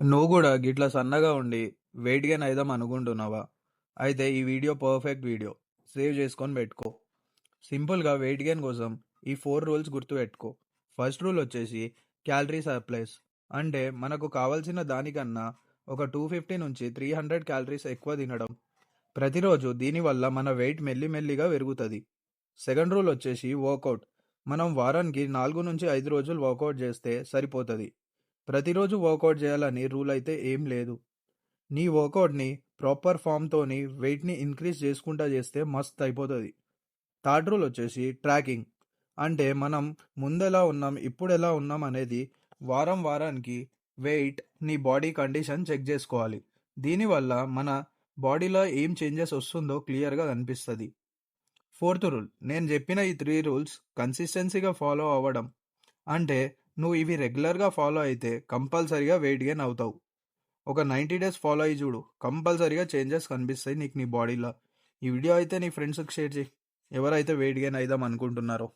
నువ్వు గూడా గిట్ల సన్నగా ఉండి వెయిట్ గెయిన్ అయిదాం అనుకుంటున్నావా? అయితే ఈ వీడియో పర్ఫెక్ట్ వీడియో. సేవ్ చేసుకొని పెట్టుకో. సింపుల్‌గా వెయిట్ గెయిన్ కోసం ఈ 4 రూల్స్ గుర్తుపెట్టుకో. ఫస్ట్ రూల్ వచ్చేసి క్యాలరీ సర్ప్లస్. అంటే మనకు కావాల్సిన దానికన్నా ఒక 250 నుంచి 300 క్యాలరీస్ ఎక్కువ తినడం. ప్రతిరోజు దీనివల్ల మన వెయిట్ మెల్లిమెల్లిగా పెరుగుతది. సెకండ్ రూల్ వచ్చేసి వర్కౌట్. మనం వారానికి 4-5 రోజులు వర్కౌట్ చేస్తే సరిపోతది. ప్రతిరోజు వర్కౌట్ చేయాలని రూల్ అయితే ఏం లేదు. నీ వర్కౌట్‌ని ప్రాపర్ ఫామ్‌తోని వెయిట్‌ని ఇంక్రీజ్ చేసుకుంటా చేస్తే మస్త్ అయిపోతది. థర్డ్ రూల్ వచ్చేసి ట్రాకింగ్. అంటే మనం ముందెలా ఉన్నాం, ఇప్పుడెలా ఉన్నాం అనేది వారానికి వెయిట్, నీ బాడీ కండిషన్ చెక్ చేసుకోవాలి. దీనివల్ల మన బాడీలో ఏం చేంజెస్ వస్తుందో క్లియర్‌గా కనిపిస్తది. ఫోర్త్ రూల్, నేను చెప్పిన ఈ 3 రూల్స్ కన్సిస్టెన్సీగా ఫాలో అవ్వడం. అంటే నువ్వు ఇవి రెగ్యులర్‌గా ఫాలో అయితే కంపల్సరీగా వెయిట్ గెయిన్ అవుతావు. ఒక 90 డేస్ ఫాలో అయ్యి చూడు. కంపల్సరీగా చేంజెస్ కనిపిస్తాయి నీకు నీ బాడీలో. ఈ వీడియో అయితే నీ ఫ్రెండ్స్‌కి షేర్ చెయి. ఎవరైతే వెయిట్ గెయిన్ అయిదాం అనుకుంటున్నారో.